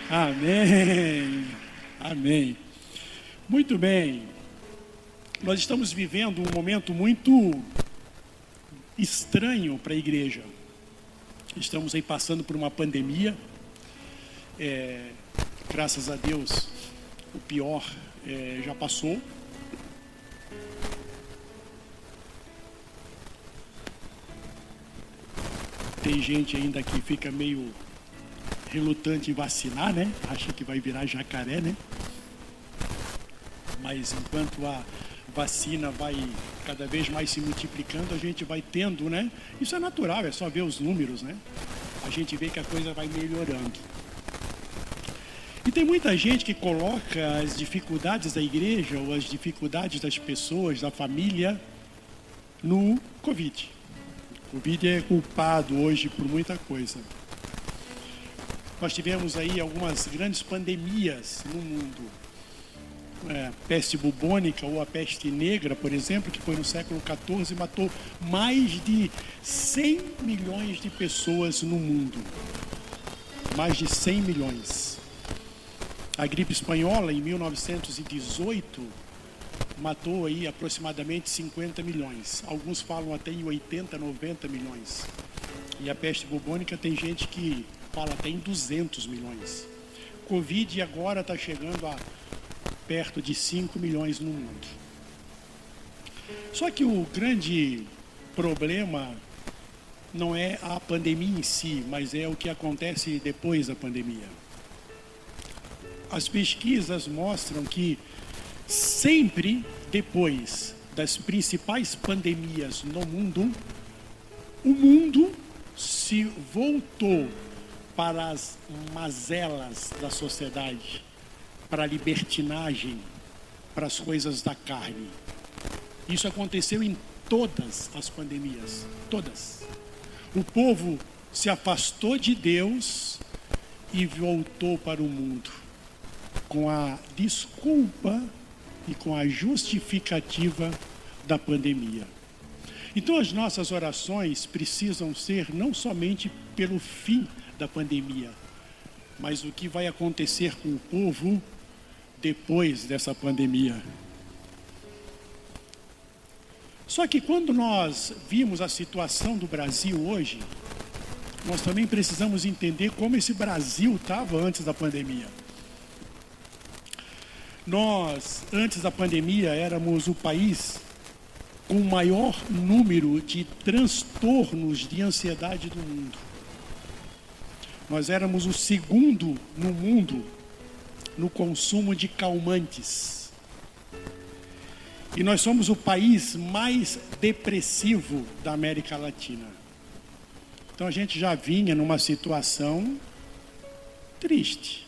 Amém. Amém. Muito bem. Nós estamos vivendo um momento muito estranho para a igreja. Estamos aí passando por uma pandemia. Graças a Deus, o pior já passou. Tem gente ainda que fica meio relutante em vacinar, né? Acha que vai virar jacaré, né? Mas enquanto a vacina vai cada vez mais se multiplicando, a gente vai tendo, né? Isso é natural, é só ver os números, né? A gente vê que a coisa vai melhorando. E tem muita gente que coloca as dificuldades da igreja ou as dificuldades das pessoas, da família, no Covid. O Covid é culpado hoje por muita coisa. Nós tivemos aí algumas grandes pandemias no mundo. Peste bubônica ou a peste negra, por exemplo, que foi no século XIV, matou mais de 100 milhões de pessoas no mundo. Mais de 100 milhões. A gripe espanhola, em 1918, matou aí aproximadamente 50 milhões. Alguns falam até em 80, 90 milhões. E a peste bubônica tem gente que fala até em 200 milhões. Covid agora está chegando a perto de 5 milhões no mundo. Só que o grande problema não é a pandemia em si, mas é o que acontece depois da pandemia. As pesquisas mostram que sempre depois das principais pandemias no mundo, o mundo se voltou para as mazelas da sociedade, para a libertinagem, para as coisas da carne. Isso aconteceu em todas as pandemias, todas. O povo se afastou de Deus e voltou para o mundo, com a desculpa e com a justificativa da pandemia. Então as nossas orações precisam ser não somente pelo fim da pandemia, mas o que vai acontecer com o povo depois dessa pandemia. Só que quando nós vimos a situação do Brasil hoje, nós também precisamos entender como esse Brasil estava antes da pandemia. Nós, antes da pandemia, éramos o país com o maior número de transtornos de ansiedade do mundo. Nós éramos o segundo no mundo no consumo de calmantes. E nós somos o país mais depressivo da América Latina. Então a gente já vinha numa situação triste.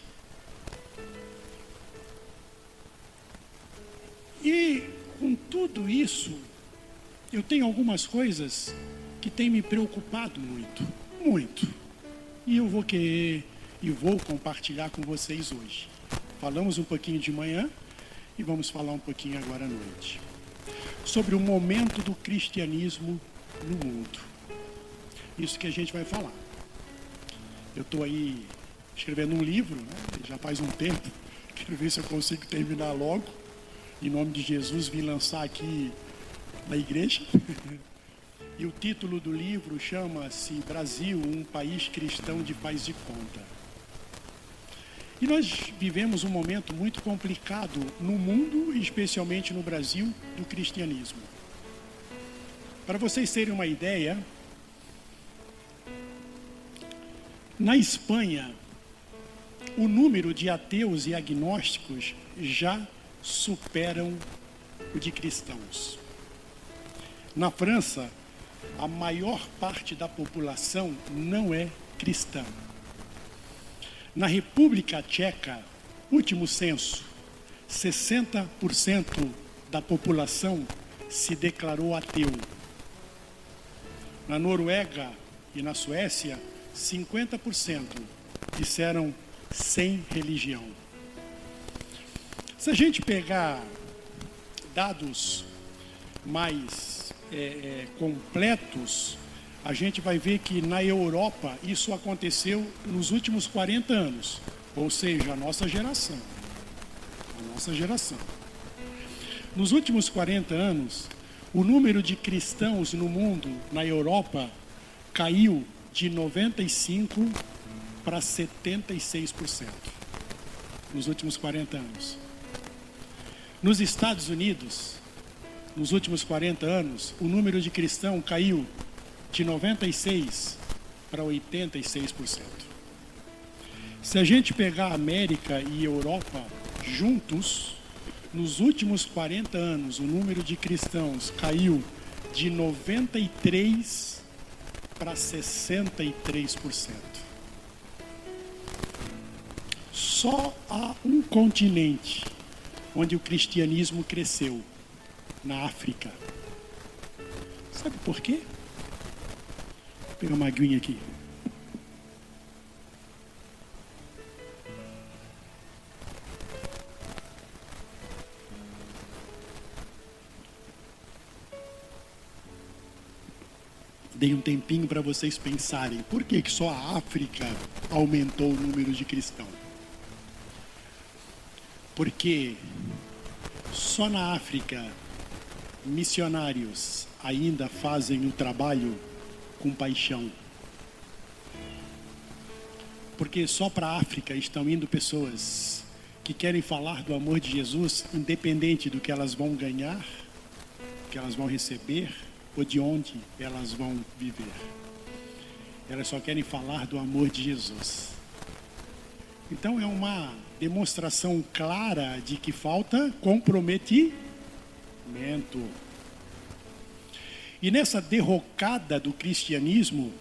E com tudo isso, eu tenho algumas coisas que têm me preocupado muito, muito. E eu vou querer e vou compartilhar com vocês hoje. Falamos um pouquinho de manhã e vamos falar um pouquinho agora à noite. Sobre o momento do cristianismo no mundo. Isso que a gente vai falar. Eu estou aí escrevendo um livro, né? Já faz um tempo. Quero ver se eu consigo terminar logo. Em nome de Jesus, vim lançar aqui na igreja. E o título do livro chama-se Brasil, um país cristão de faz de conta. E nós vivemos um momento muito complicado no mundo, e especialmente no Brasil, do cristianismo. Para vocês terem uma ideia, na Espanha, o número de ateus e agnósticos já superam o de cristãos. Na França, a maior parte da população não é cristã. Na República Tcheca, último censo, 60% da população se declarou ateu. Na Noruega e na Suécia, 50% disseram sem religião. Se a gente pegar dados mais completos, a gente vai ver que na Europa isso aconteceu nos últimos 40 anos, Ou seja, a nossa geração. A nossa geração. Nos últimos 40 anos, o número de cristãos no mundo, na Europa, caiu de 95% para 76%. Nos últimos 40 anos. Nos Estados Unidos, nos últimos 40 anos, o número de cristãos caiu de 96% para 86%. Se a gente pegar a América e Europa juntos, nos últimos 40 anos, o número de cristãos caiu de 93% para 63%. Só há um continente onde o cristianismo cresceu, na África. Sabe por quê? Vou pegar uma aguinha aqui. Dei um tempinho para vocês pensarem. Por que só a África aumentou o número de cristãos? Porque só na África missionários ainda fazem o trabalho com paixão. Porque só para a África estão indo pessoas que querem falar do amor de Jesus, independente do que elas vão ganhar, do que elas vão receber, ou de onde elas vão viver. Elas só querem falar do amor de Jesus. Então é uma demonstração clara de que falta comprometimento. E nessa derrocada do cristianismo,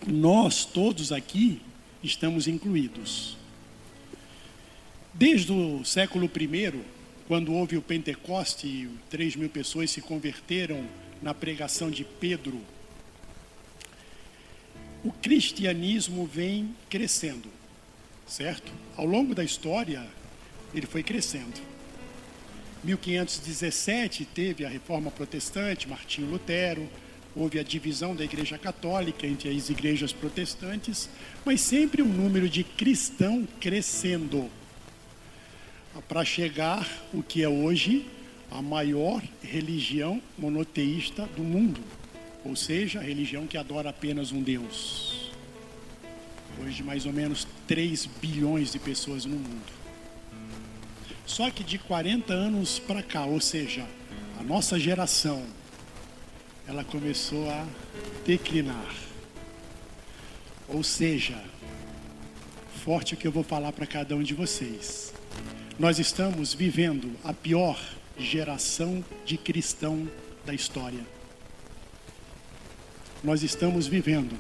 nós todos aqui estamos incluídos. Desde o século I, quando houve o Pentecoste e 3.000 pessoas se converteram na pregação de Pedro, o cristianismo vem crescendo, certo? Ao longo da história, ele foi crescendo. 1517 teve a Reforma Protestante, Martinho Lutero, houve a divisão da Igreja Católica entre as igrejas protestantes, mas sempre o número de cristãos crescendo, para chegar o que é hoje a maior religião monoteísta do mundo, ou seja, a religião que adora apenas um Deus. Hoje, mais ou menos 3 bilhões de pessoas no mundo. Só que de 40 anos para cá, ou seja, a nossa geração, ela começou a declinar. Ou seja, forte o que eu vou falar para cada um de vocês. Nós estamos vivendo a pior geração de cristão da história. Nós estamos vivendo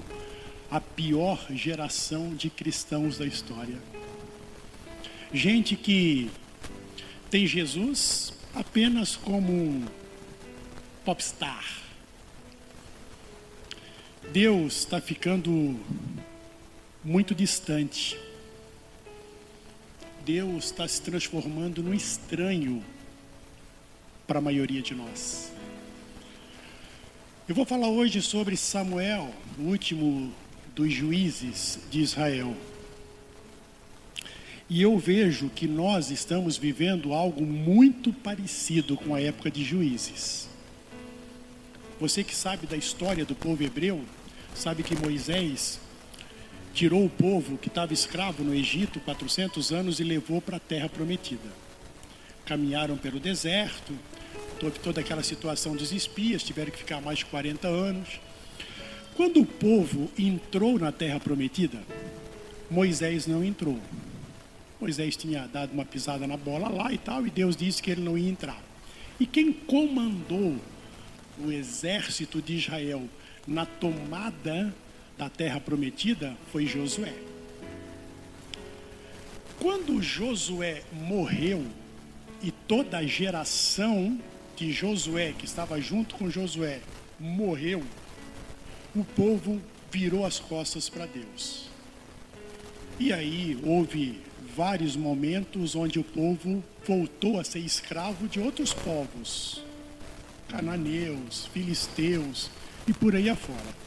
a pior geração de cristãos da história. Gente que tem Jesus apenas como um popstar. Deus está ficando muito distante. Deus está se transformando num estranho para a maioria de nós. Eu vou falar hoje sobre Samuel, o último dos juízes de Israel. E eu vejo que nós estamos vivendo algo muito parecido com a época de Juízes. Você que sabe da história do povo hebreu, sabe que Moisés tirou o povo que estava escravo no Egito 400 anos e levou para a terra prometida. Caminharam pelo deserto, toda aquela situação dos espias, tiveram que ficar mais de 40 anos. Quando o povo entrou na terra prometida, Moisés não entrou. Moisés tinha dado uma pisada na bola lá e tal, e Deus disse que ele não ia entrar. E quem comandou o exército de Israel na tomada da terra prometida foi Josué. Quando Josué morreu e toda a geração de Josué, que estava junto com Josué, morreu, o povo virou as costas para Deus. E aí houve vários momentos onde o povo voltou a ser escravo de outros povos, cananeus, filisteus e por aí afora.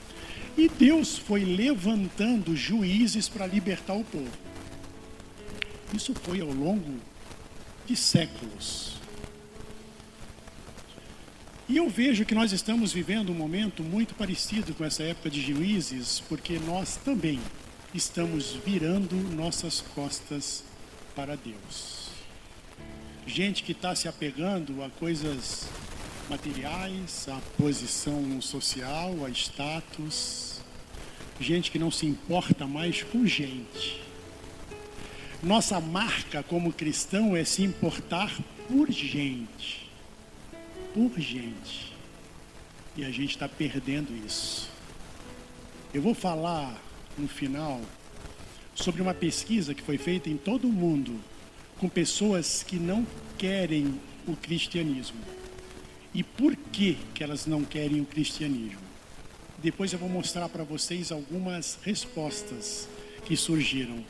E Deus foi levantando juízes para libertar o povo. Isso foi ao longo de séculos. E eu vejo que nós estamos vivendo um momento muito parecido com essa época de Juízes, porque nós também estamos virando nossas costas para Deus. Gente que está se apegando a coisas materiais, a posição social, a status. Gente que não se importa mais com gente. Nossa marca como cristão é se importar por gente. Por gente. E a gente está perdendo isso. Eu vou falar no final sobre uma pesquisa que foi feita em todo o mundo com pessoas que não querem o cristianismo. E por que elas não querem o cristianismo? Depois eu vou mostrar para vocês algumas respostas que surgiram.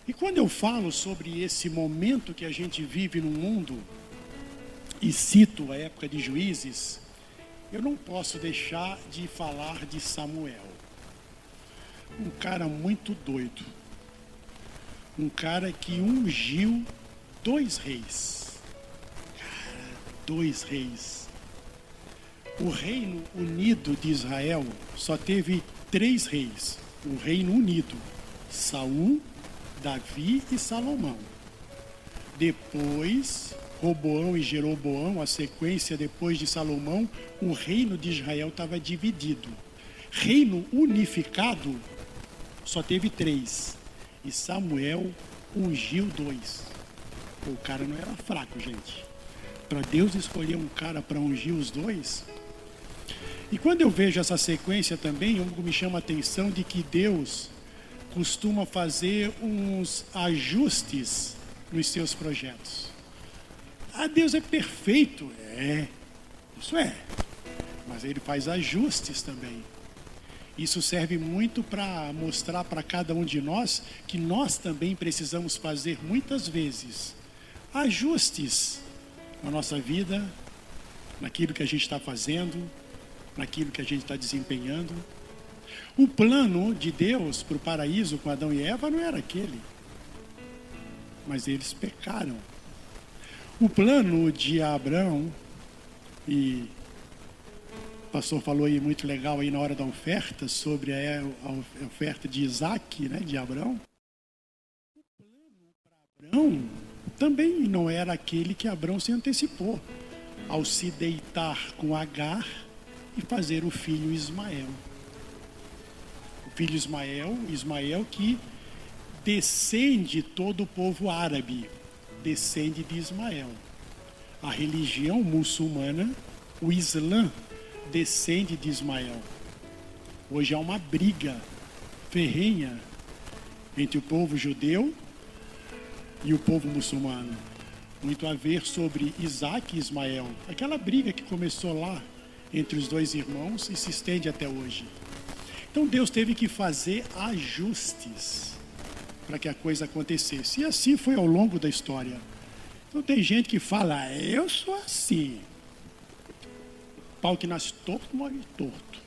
E quando eu falo sobre esse momento que a gente vive no mundo, e cito a época de Juízes, eu não posso deixar de falar de Samuel. Um cara muito doido. Um cara que ungiu 2 reis. Cara, 2 reis. O Reino Unido de Israel só teve 3 reis. O Reino Unido. Saul, Davi e Salomão. Depois, Roboão e Jeroboão, a sequência depois de Salomão, o reino de Israel estava dividido. Reino unificado só teve 3. E Samuel ungiu 2. O cara não era fraco, gente. Para Deus escolher um cara para ungir os 2. E quando eu vejo essa sequência também, algo me chama a atenção de que Deus costuma fazer uns ajustes nos seus projetos. Ah, Deus é perfeito. Isso é. Mas ele faz ajustes também. Isso serve muito para mostrar para cada um de nós que nós também precisamos fazer muitas vezes ajustes na nossa vida, naquilo que a gente está fazendo, naquilo que a gente está desempenhando. O plano de Deus para o paraíso com Adão e Eva não era aquele, mas eles pecaram. O plano de Abraão, e o pastor falou aí muito legal aí na hora da oferta, sobre a oferta de Isaac, né, de Abraão. O plano para Abraão também não era aquele que Abraão se antecipou, ao se deitar com Agar e fazer o filho Ismael. Filho Ismael que descende todo o povo árabe, descende de Ismael. A religião muçulmana, o Islã, descende de Ismael. Hoje há uma briga ferrenha entre o povo judeu e o povo muçulmano. Muito a ver sobre Isaac e Ismael. Aquela briga que começou lá entre os 2 irmãos e se estende até hoje. Então Deus teve que fazer ajustes para que a coisa acontecesse. E assim foi ao longo da história. Então tem gente que fala, eu sou assim. Pau que nasce torto, morre torto.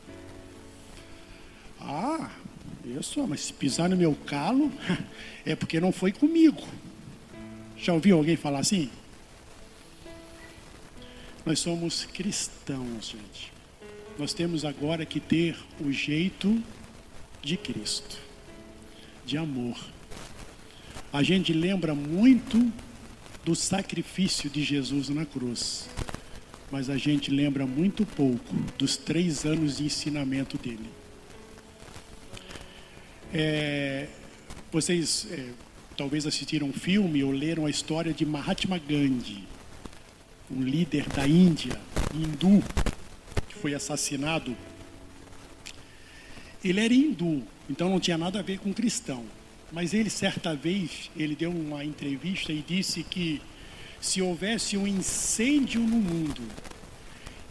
Ah, eu sou, mas se pisar no meu calo, é porque não foi comigo. Já ouviu alguém falar assim? Nós somos cristãos, gente. Nós temos agora que ter o jeito de Cristo, de amor. A gente lembra muito do sacrifício de Jesus na cruz, mas a gente lembra muito pouco dos 3 anos de ensinamento dele. Vocês talvez assistiram um filme ou leram a história de Mahatma Gandhi, um líder da Índia, hindu, foi assassinado. Ele era hindu, então não tinha nada a ver com cristão. Mas ele, certa vez, ele deu uma entrevista e disse que se houvesse um incêndio no mundo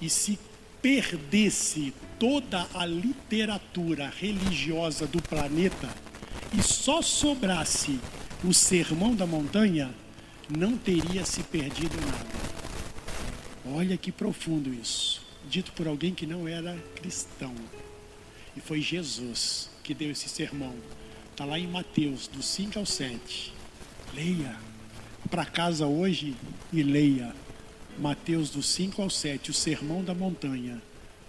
e se perdesse toda a literatura religiosa do planeta e só sobrasse o Sermão da Montanha, não teria se perdido nada. Olha que profundo isso. Dito por alguém que não era cristão. E foi Jesus que deu esse sermão. Está lá em Mateus, do 5 ao 7. Leia. Para casa hoje e leia. Mateus, do 5 ao 7, o sermão da montanha.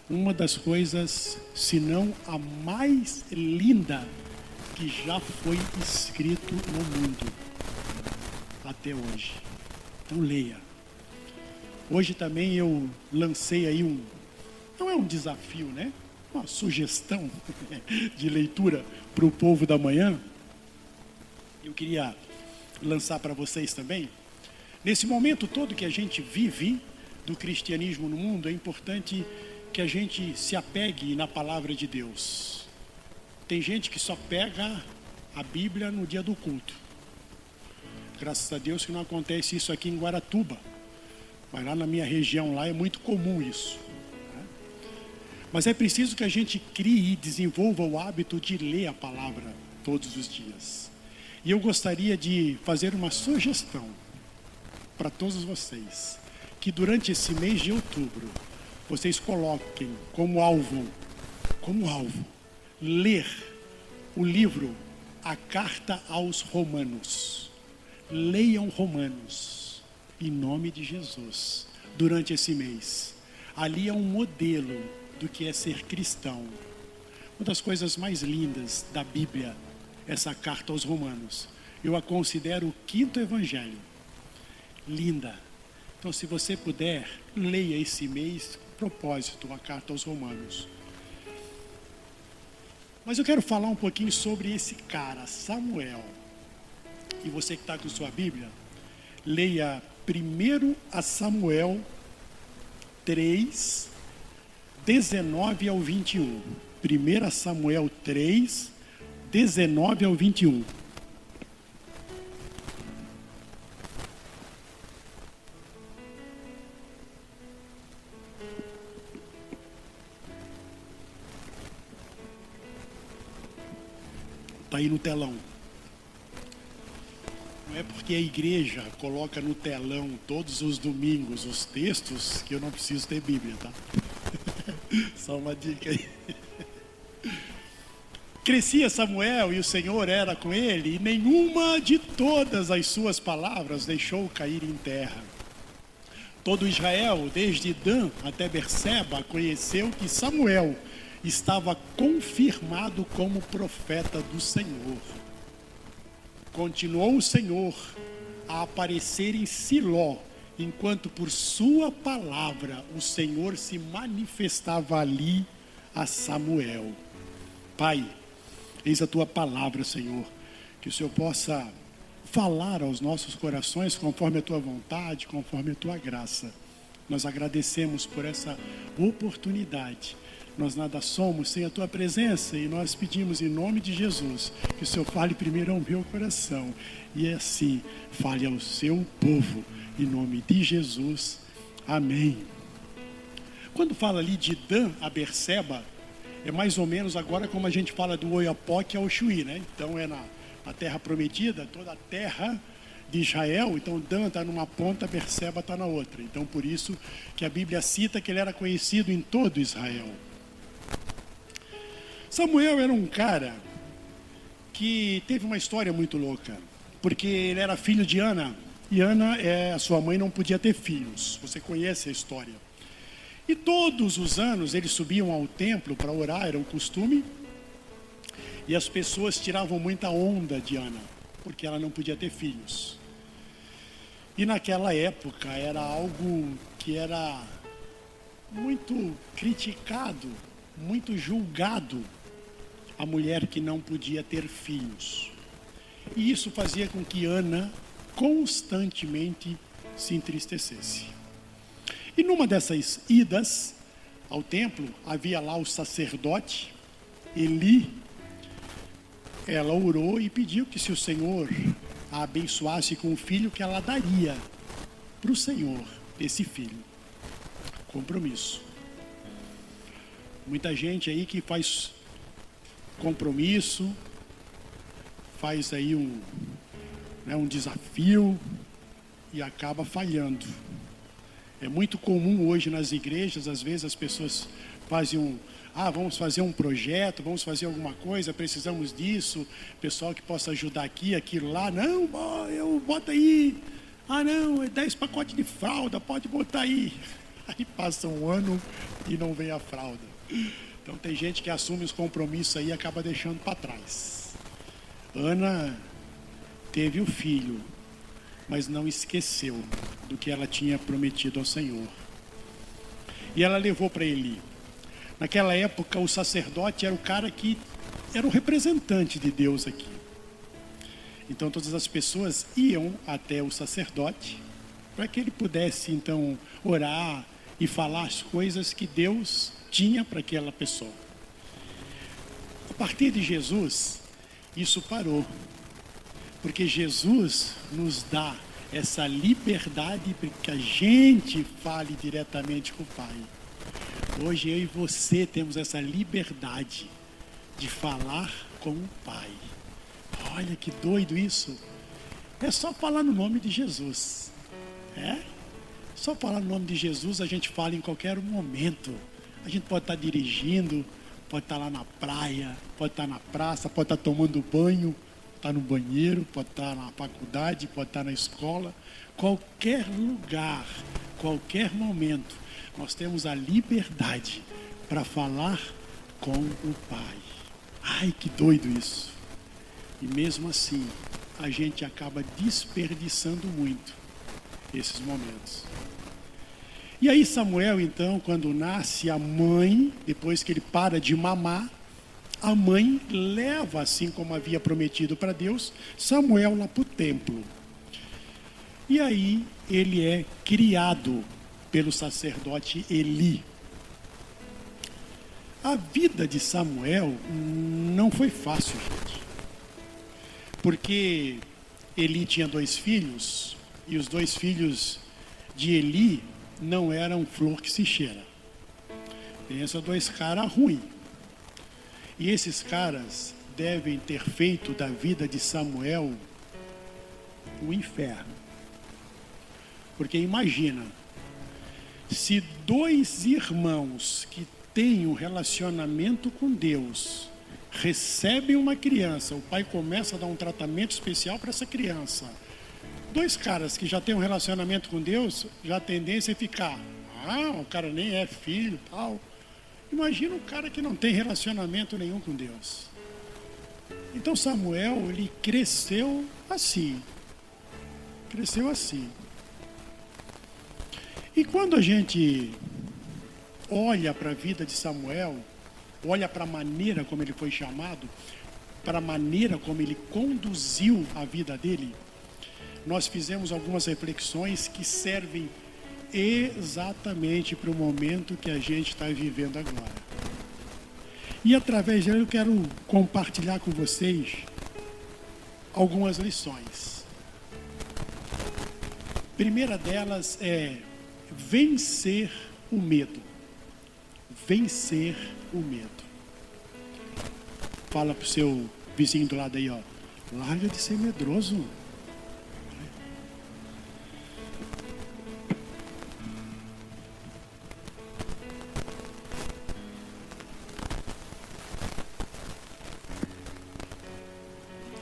Uma das coisas, se não a mais linda, que já foi escrito no mundo. Até hoje. Então leia. Hoje também eu lancei aí não é um desafio, né? Uma sugestão de leitura para o povo da manhã. Eu queria lançar para vocês também. Nesse momento todo que a gente vive do cristianismo no mundo, é importante que a gente se apegue na palavra de Deus. Tem gente que só pega a Bíblia no dia do culto. Graças a Deus que não acontece isso aqui em Guaratuba. Mas lá na minha região lá é muito comum isso. Mas é preciso que a gente crie e desenvolva o hábito de ler a palavra todos os dias. E eu gostaria de fazer uma sugestão para todos vocês, que durante esse mês de outubro, vocês coloquem como alvo, ler o livro A Carta aos Romanos. Leiam Romanos, em nome de Jesus, durante esse mês. Ali é um modelo do que é ser cristão. Uma das coisas mais lindas da Bíblia, essa carta aos Romanos. Eu a considero o 5º evangelho. Linda. Então, se você puder, leia esse mês, propósito, a carta aos Romanos. Mas eu quero falar um pouquinho sobre esse cara, Samuel. E você que está com sua Bíblia, leia 1 Samuel 3, 19 ao 21. 1 Samuel 3, 19 ao 21. Está aí no telão. Não é porque a igreja coloca no telão todos os domingos os textos que eu não preciso ter Bíblia, tá? Só uma dica aí. Crescia Samuel e o Senhor era com ele, e nenhuma de todas as suas palavras deixou cair em terra. Todo Israel, desde Dan até Berseba, conheceu que Samuel estava confirmado como profeta do Senhor. Continuou o Senhor a aparecer em Siló, enquanto por sua palavra o Senhor se manifestava ali a Samuel. Pai, eis a tua palavra, Senhor, que o Senhor possa falar aos nossos corações conforme a tua vontade, conforme a tua graça. Nós agradecemos por essa oportunidade. Nós nada somos sem a tua presença, e nós pedimos em nome de Jesus que o Senhor fale primeiro ao meu coração e assim fale ao seu povo, em nome de Jesus, amém. Quando fala ali de Dan a Berseba, é mais ou menos agora como a gente fala do Oiapoque ao Chuí, né? Então é na terra prometida, toda a terra de Israel. Então Dan está numa ponta, Berseba está na outra. Então por isso que a Bíblia cita que ele era conhecido em todo Israel. Samuel era um cara que teve uma história muito louca, porque ele era filho de Ana, e Ana, a sua mãe, não podia ter filhos. Você conhece a história. E todos os anos eles subiam ao templo para orar, era um costume, e as pessoas tiravam muita onda de Ana, porque ela não podia ter filhos. E naquela época era algo que era muito criticado, muito julgado, a mulher que não podia ter filhos. E isso fazia com que Ana constantemente se entristecesse. E numa dessas idas ao templo, havia lá o sacerdote Eli. Ela orou e pediu que, se o Senhor a abençoasse com um filho, que ela daria para o Senhor esse filho. Compromisso. Muita gente aí que faz compromisso, faz aí um desafio e acaba falhando. É muito comum hoje nas igrejas, às vezes as pessoas vamos fazer um projeto, vamos fazer alguma coisa, precisamos disso, pessoal que possa ajudar aqui, aquilo lá. Não, bota aí. Não, é 10 pacotes de fralda, pode botar aí. Aí passa um ano e não vem a fralda. Então tem gente que assume os compromissos aí e acaba deixando para trás. Ana teve o filho, mas não esqueceu do que ela tinha prometido ao Senhor. E ela levou para Eli. Naquela época, o sacerdote era o cara que era o representante de Deus aqui. Então, todas as pessoas iam até o sacerdote para que ele pudesse, então, orar e falar as coisas que Deus tinha para aquela pessoa. A partir de Jesus, isso parou. Porque Jesus nos dá essa liberdade para que a gente fale diretamente com o Pai. Hoje eu e você temos essa liberdade de falar com o Pai. Olha que doido isso. É só falar no nome de Jesus. Só falar no nome de Jesus a gente fala em qualquer momento. A gente pode estar dirigindo, pode estar lá na praia, pode estar na praça, pode estar tomando banho, estar no banheiro, pode estar na faculdade, pode estar na escola. Qualquer lugar, qualquer momento, nós temos a liberdade para falar com o Pai. Ai, que doido isso. E mesmo assim, a gente acaba desperdiçando muito esses momentos. E aí Samuel, então, quando nasce, a mãe, depois que ele para de mamar, a mãe leva, assim como havia prometido para Deus, Samuel lá para o templo. E aí ele é criado pelo sacerdote Eli. A vida de Samuel não foi fácil, gente. Porque Eli tinha 2 filhos, e os 2 filhos de Eli não eram flor que se cheira. Pensa 2 caras ruins. E esses caras devem ter feito da vida de Samuel o inferno. Porque imagina, se 2 irmãos que têm um relacionamento com Deus recebem uma criança, o pai começa a dar um tratamento especial para essa criança. 2 caras que já têm um relacionamento com Deus, já a tendência é ficar, o cara nem é filho, tal. Imagina um cara que não tem relacionamento nenhum com Deus. Então Samuel, ele cresceu assim. E quando a gente olha para a vida de Samuel, olha para a maneira como ele foi chamado, para a maneira como ele conduziu a vida dele, nós fizemos algumas reflexões que servem exatamente para o momento que a gente está vivendo agora. E através dele eu quero compartilhar com vocês algumas lições. A primeira delas é vencer o medo. Vencer o medo. Fala pro seu vizinho do lado aí, larga de ser medroso.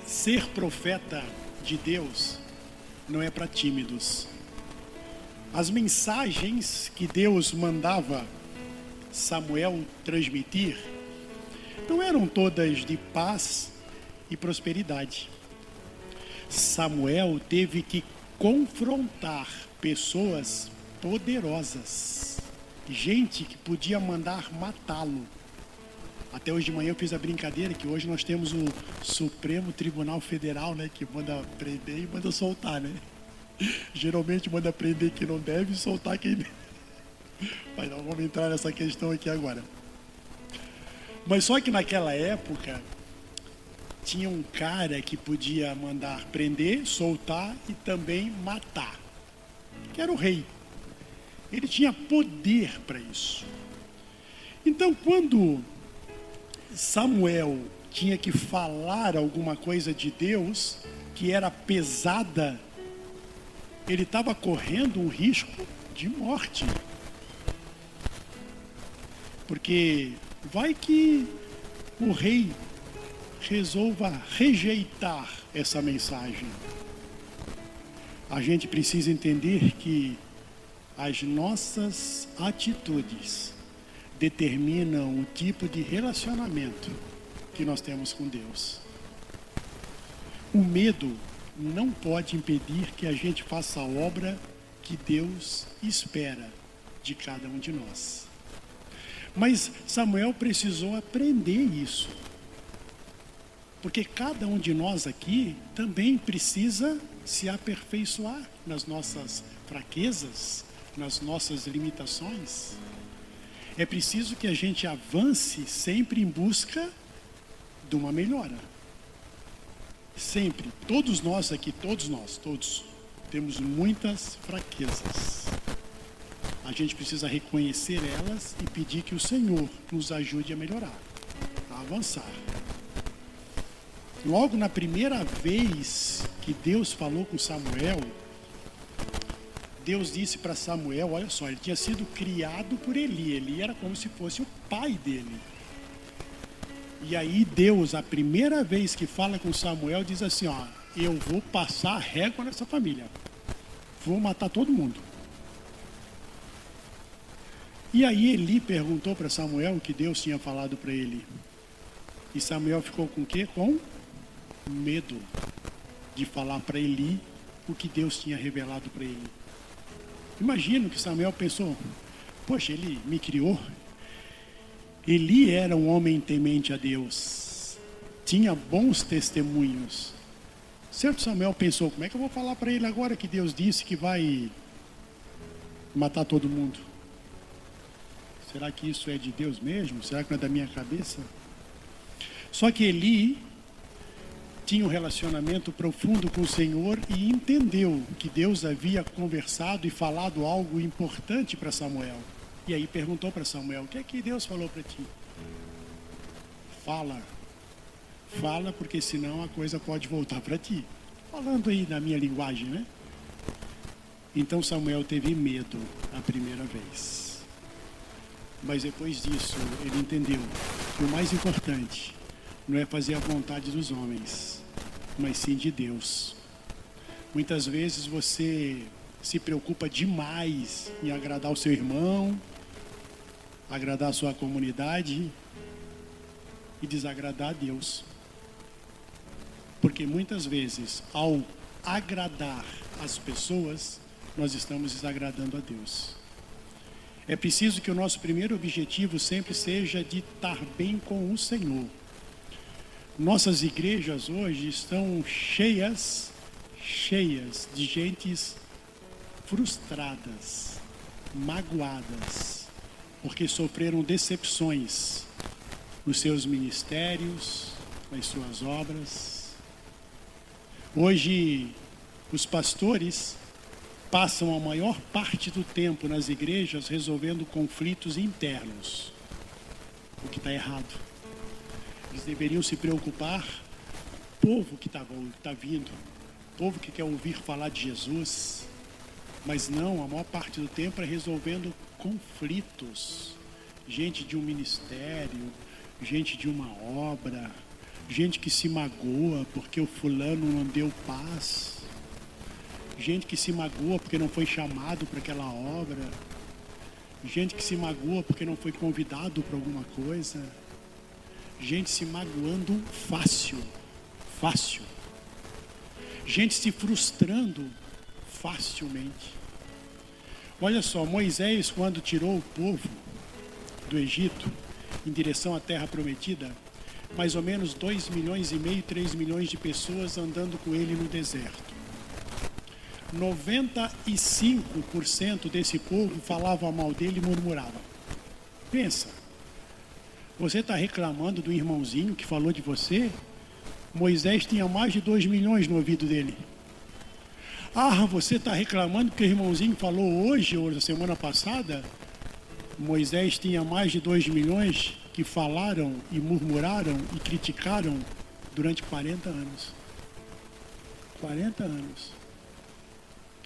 Ser profeta de Deus não é para tímidos. As mensagens que Deus mandava Samuel transmitir não eram todas de paz e prosperidade. Samuel teve que confrontar pessoas poderosas, gente que podia mandar matá-lo. Até hoje de manhã eu fiz a brincadeira que hoje nós temos o Supremo Tribunal Federal, né, que manda prender e manda soltar, né? Geralmente manda prender quem não deve e soltar quem deve. Mas não vamos entrar nessa questão aqui agora. Mas só que naquela época tinha um cara que podia mandar prender, soltar e também matar, que era o rei. Ele tinha poder para isso. Então quando Samuel tinha que falar alguma coisa de Deus que era pesada, ele estava correndo um risco de morte. Porque vai que o rei resolva rejeitar essa mensagem. A gente precisa entender que as nossas atitudes determinam o tipo de relacionamento que nós temos com Deus. O medo não pode impedir que a gente faça a obra que Deus espera de cada um de nós. Mas Samuel precisou aprender isso. Porque cada um de nós aqui também precisa se aperfeiçoar nas nossas fraquezas, nas nossas limitações. É preciso que a gente avance sempre em busca de uma melhora. Sempre, todos nós aqui, todos, temos muitas fraquezas. A gente precisa reconhecer elas e pedir que o Senhor nos ajude a melhorar, a avançar. Logo na primeira vez que Deus falou com Samuel, Deus disse para Samuel, olha só, ele tinha sido criado por Eli. Eli era como se fosse o pai dele. E aí Deus, a primeira vez que fala com Samuel, diz assim, ó, eu vou passar a régua nessa família. Vou matar todo mundo. E aí Eli perguntou para Samuel o que Deus tinha falado para ele. E Samuel ficou com o quê? Com medo de falar para Eli o que Deus tinha revelado para ele. Imagino que Samuel pensou, poxa, ele me criou. Eli era um homem temente a Deus, tinha bons testemunhos. Certo, Samuel pensou, como é que eu vou falar para ele agora que Deus disse que vai matar todo mundo? Será que isso é de Deus mesmo? Será que não é da minha cabeça? Só que Eli tinha um relacionamento profundo com o Senhor e entendeu que Deus havia conversado e falado algo importante para Samuel. E aí perguntou para Samuel, o que é que Deus falou para ti? Fala, porque senão a coisa pode voltar para ti. Falando aí na minha linguagem, né? Então Samuel teve medo a primeira vez. Mas depois disso, ele entendeu que o mais importante não é fazer a vontade dos homens, mas sim de Deus. Muitas vezes você se preocupa demais em agradar o seu irmão, agradar a sua comunidade e desagradar a Deus. Porque muitas vezes, ao agradar as pessoas, nós estamos desagradando a Deus. É preciso que o nosso primeiro objetivo sempre seja de estar bem com o Senhor. Nossas igrejas hoje estão cheias de gentes frustradas, magoadas, porque sofreram decepções nos seus ministérios, nas suas obras. Hoje, os pastores passam a maior parte do tempo nas igrejas resolvendo conflitos internos, o que está errado. Eles deveriam se preocupar com o povo que está vindo, o povo que quer ouvir falar de Jesus, mas não, a maior parte do tempo é resolvendo conflitos. Gente de um ministério, gente de uma obra, gente que se magoa porque o fulano não deu paz, gente que se magoa porque não foi chamado para aquela obra, gente que se magoa porque não foi convidado para alguma coisa, gente se magoando fácil, gente se frustrando facilmente. Olha só, Moisés, quando tirou o povo do Egito em direção à terra prometida, mais ou menos 2,5 milhões, 3 milhões de pessoas andando com ele no deserto. 95% desse povo falava mal dele e murmurava. Pensa, você está reclamando do irmãozinho que falou de você? Moisés tinha mais de 2 milhões no ouvido dele. Ah, você está reclamando porque o irmãozinho falou hoje ou na semana passada? Moisés tinha mais de 2 milhões que falaram e murmuraram e criticaram durante 40 anos. 40 anos.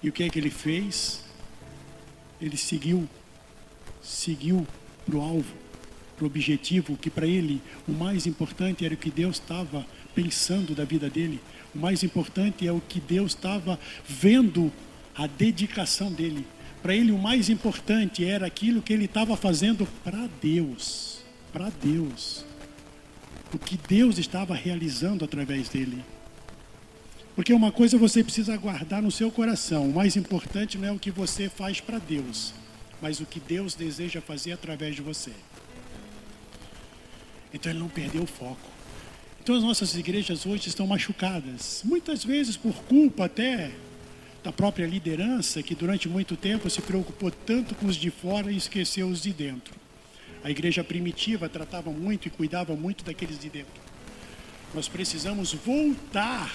E o que é que ele fez? Ele seguiu para o alvo. para o objetivo, que para ele o mais importante era o que Deus estava pensando da vida dele. O mais importante é o que Deus estava vendo, a dedicação dele. Para ele o mais importante era aquilo que ele estava fazendo para Deus. Para Deus. O que Deus estava realizando através dele. Porque uma coisa você precisa guardar no seu coração. O mais importante não é o que você faz para Deus, mas o que Deus deseja fazer através de você. Então ele não perdeu o foco. Então as nossas igrejas hoje estão machucadas. Muitas vezes por culpa até da própria liderança, que durante muito tempo se preocupou tanto com os de fora e esqueceu os de dentro. A igreja primitiva tratava muito e cuidava muito daqueles de dentro. Nós precisamos voltar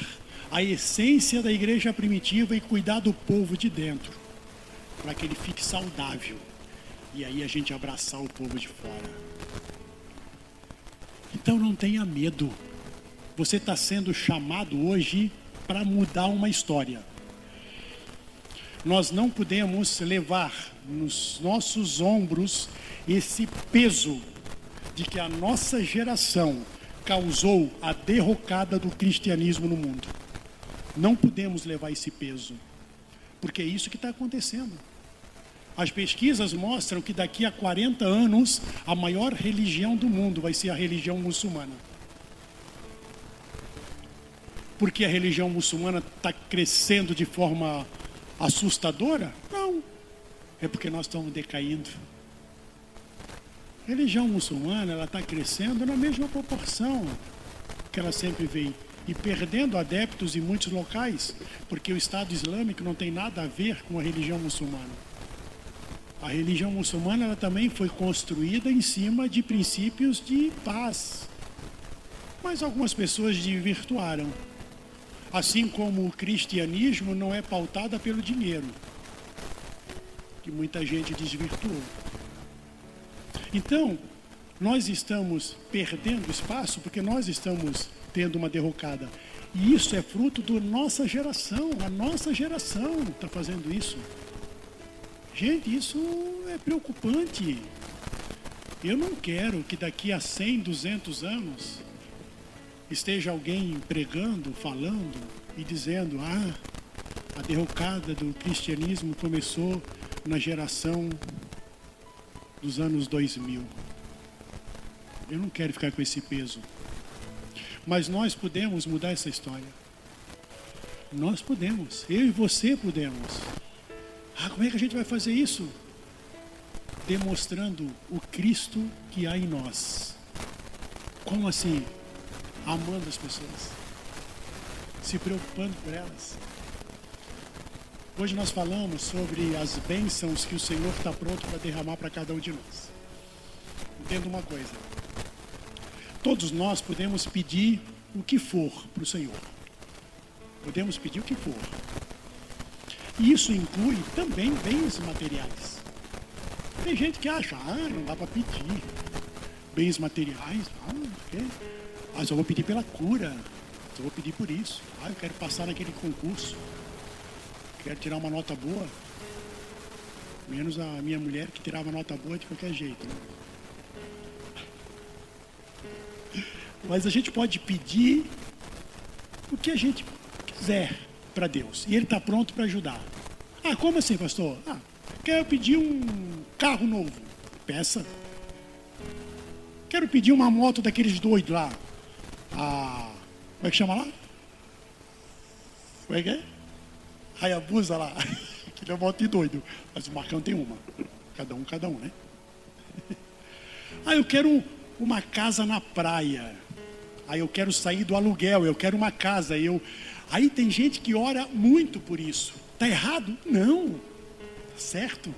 à essência da igreja primitiva e cuidar do povo de dentro, para que ele fique saudável. E aí a gente abraçar o povo de fora. Então não tenha medo. Você está sendo chamado hoje para mudar uma história. Nós não podemos levar nos nossos ombros esse peso de que a nossa geração causou a derrocada do cristianismo no mundo. Não podemos levar esse peso, porque é isso que está acontecendo. As pesquisas mostram que daqui a 40 anos, a maior religião do mundo vai ser a religião muçulmana. Porque a religião muçulmana está crescendo de forma assustadora? Não. É porque nós estamos decaindo. A religião muçulmana, ela está crescendo na mesma proporção que ela sempre veio. E perdendo adeptos em muitos locais, porque o Estado Islâmico não tem nada a ver com a religião muçulmana. A religião muçulmana ela também foi construída em cima de princípios de paz. Mas algumas pessoas desvirtuaram. Assim como o cristianismo não é pautada pelo dinheiro, que muita gente desvirtuou. Então, nós estamos perdendo espaço porque nós estamos tendo uma derrocada. E isso é fruto da nossa geração. A nossa geração está fazendo isso. Gente, isso é preocupante. Eu não quero que daqui a 100, 200 anos esteja alguém pregando, falando e dizendo: a derrocada do cristianismo começou na geração dos anos 2000. Eu não quero ficar com esse peso. Mas nós podemos mudar essa história. Nós podemos. Eu e você podemos. Como é que a gente vai fazer isso? Demonstrando o Cristo que há em nós. Como assim? Amando as pessoas. Se preocupando por elas. Hoje nós falamos sobre as bênçãos que o Senhor está pronto para derramar para cada um de nós. Entenda uma coisa. Todos nós podemos pedir o que for para o Senhor. Podemos pedir o que for. E isso inclui também bens materiais. Tem gente que acha, não dá para pedir bens materiais. Mas eu vou pedir pela cura. Eu vou pedir por isso. Eu quero passar naquele concurso. Quero tirar uma nota boa. Menos a minha mulher que tirava nota boa de qualquer jeito. Né? Mas a gente pode pedir o que a gente quiser para Deus. E Ele está pronto para ajudar. Como assim, pastor? Quero pedir um carro novo. Peça. Quero pedir uma moto daqueles doidos lá. Como é que chama lá? Como é que é? Hayabusa lá. Que é uma moto de doido. Mas o Marcão tem uma. Cada um, né? Eu quero uma casa na praia. Eu quero sair do aluguel. Eu quero uma casa. Aí tem gente que ora muito por isso. Está errado? Não. Tá certo.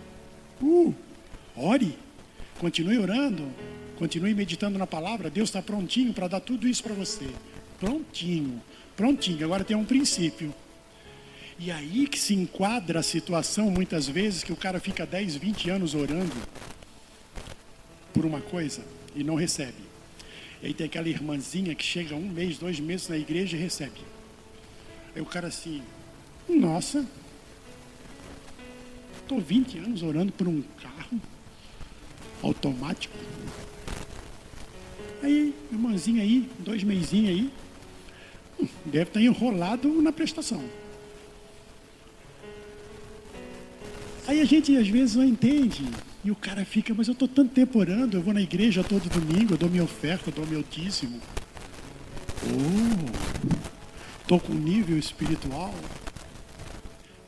Ore. Continue orando. Continue meditando na palavra. Deus está prontinho para dar tudo isso para você. Prontinho. Agora tem um princípio. E aí que se enquadra a situação, muitas vezes, que o cara fica 10, 20 anos orando por uma coisa e não recebe. E aí tem aquela irmãzinha que chega 1 mês, 2 meses na igreja e recebe. Aí o cara assim, nossa, estou 20 anos orando por um carro automático. Aí, irmãzinha aí, 2 mesinhos aí, deve estar enrolado na prestação. Aí a gente às vezes não entende. E o cara fica, mas eu estou tanto tempo orando, eu vou na igreja todo domingo, eu dou minha oferta, eu dou meu dízimo. Estou com nível espiritual.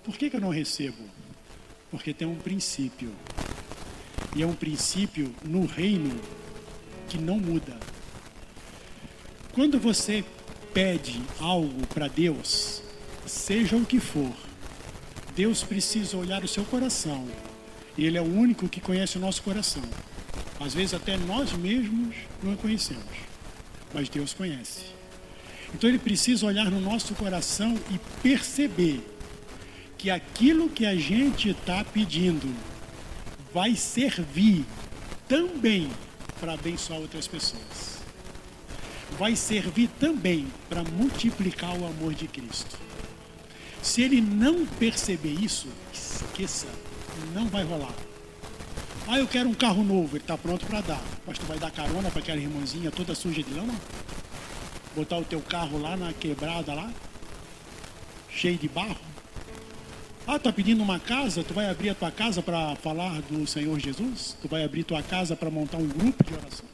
Por que eu não recebo? Porque tem um princípio. E é um princípio no reino que não muda. Quando você pede algo para Deus, seja o que for, Deus precisa olhar o seu coração. E Ele é o único que conhece o nosso coração. Às vezes até nós mesmos não o conhecemos, mas Deus conhece. Então Ele precisa olhar no nosso coração e perceber que aquilo que a gente está pedindo vai servir também para abençoar outras pessoas. Vai servir também para multiplicar o amor de Cristo. Se ele não perceber isso, esqueça, não vai rolar. Ah, eu quero um carro novo, ele está pronto para dar. Mas tu vai dar carona para aquela irmãzinha toda suja de lama? Botar o teu carro lá na quebrada lá, cheio de barro? Ah, tá pedindo uma casa, tu vai abrir a tua casa para falar do Senhor Jesus? Tu vai abrir tua casa para montar um grupo de oração?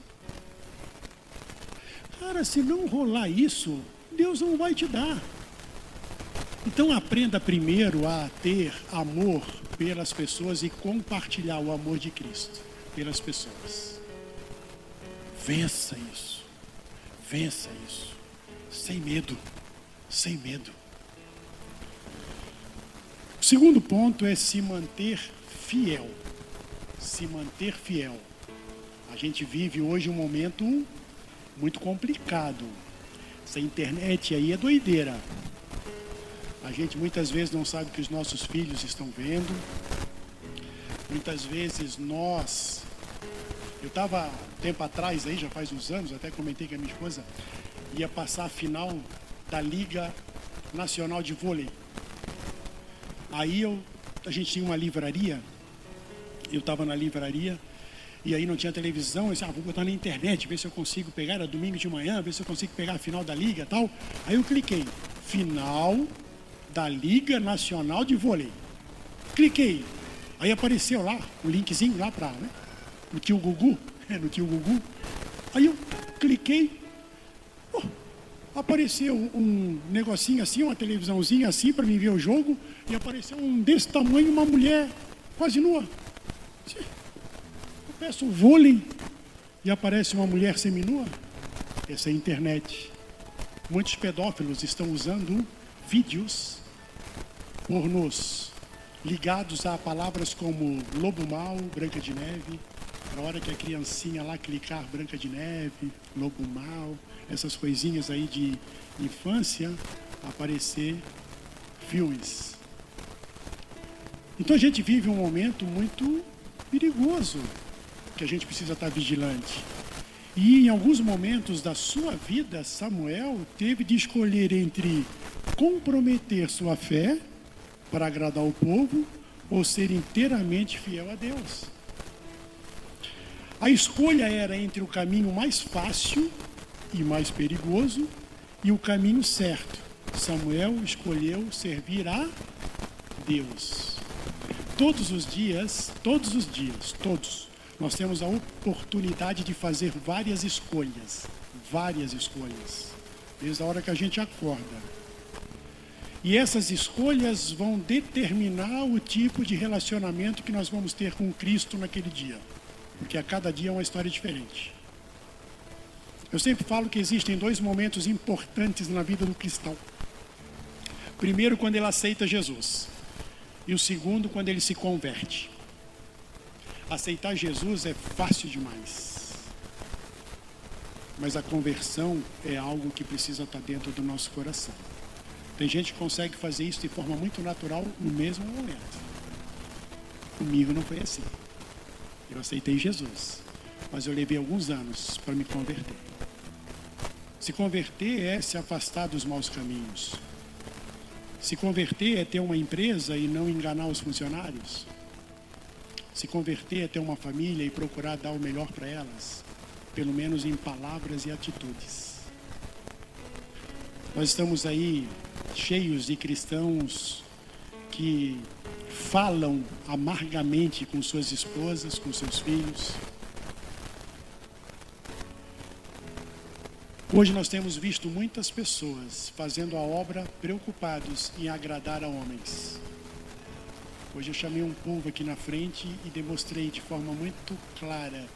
Cara, se não rolar isso, Deus não vai te dar. Então aprenda primeiro a ter amor pelas pessoas e compartilhar o amor de Cristo pelas pessoas. Vença isso. Vença isso. Sem medo. Sem medo. O segundo ponto é se manter fiel. Se manter fiel. A gente vive hoje um momento muito complicado. Essa internet aí é doideira. A gente muitas vezes não sabe o que os nossos filhos estão vendo. Muitas vezes eu estava tempo atrás aí, já faz uns anos, até comentei com a minha esposa, ia passar a final da Liga Nacional de Vôlei. Aí a gente tinha uma livraria, eu estava na livraria, e aí não tinha televisão, eu disse, vou botar na internet, ver se eu consigo pegar, era domingo de manhã, ver se eu consigo pegar a final da Liga e tal. Aí eu cliquei, final da Liga Nacional de Vôlei. Cliquei, aí apareceu lá, o linkzinho lá para, né, no tio Gugu, Aí eu cliquei, apareceu um negocinho assim, uma televisãozinha assim para mim ver o jogo, e apareceu desse tamanho, uma mulher quase nua. Eu peço vôlei e aparece uma mulher seminua. Essa é a internet. Muitos pedófilos estão usando vídeos pornôs ligados a palavras como lobo mau, Branca de Neve. Na hora que a criancinha lá clicar Branca de Neve, lobo mau, essas coisinhas aí de infância, aparecer filmes. Então a gente vive um momento muito perigoso, que a gente precisa estar vigilante. E em alguns momentos da sua vida, Samuel teve de escolher entre comprometer sua fé para agradar o povo ou ser inteiramente fiel a Deus. A escolha era entre o caminho mais fácil e mais perigoso e o caminho certo. Samuel escolheu servir a Deus. Todos, nós temos a oportunidade de fazer várias escolhas, desde a hora que a gente acorda. E essas escolhas vão determinar o tipo de relacionamento que nós vamos ter com Cristo naquele dia. Porque a cada dia é uma história diferente. Eu sempre falo que existem 2 momentos importantes na vida do cristão. Primeiro, quando ele aceita Jesus. E o segundo, quando ele se converte. Aceitar Jesus é fácil demais. Mas a conversão é algo que precisa estar dentro do nosso coração. Tem gente que consegue fazer isso de forma muito natural no mesmo momento. Comigo não foi assim. Eu aceitei Jesus, mas eu levei alguns anos para me converter. Se converter é se afastar dos maus caminhos. Se converter é ter uma empresa e não enganar os funcionários. Se converter é ter uma família e procurar dar o melhor para elas. pelo menos em palavras e atitudes. Nós estamos aí cheios de cristãos que falam amargamente com suas esposas, com seus filhos. Hoje nós temos visto muitas pessoas fazendo a obra preocupados em agradar a homens. Hoje eu chamei um povo aqui na frente e demonstrei de forma muito clara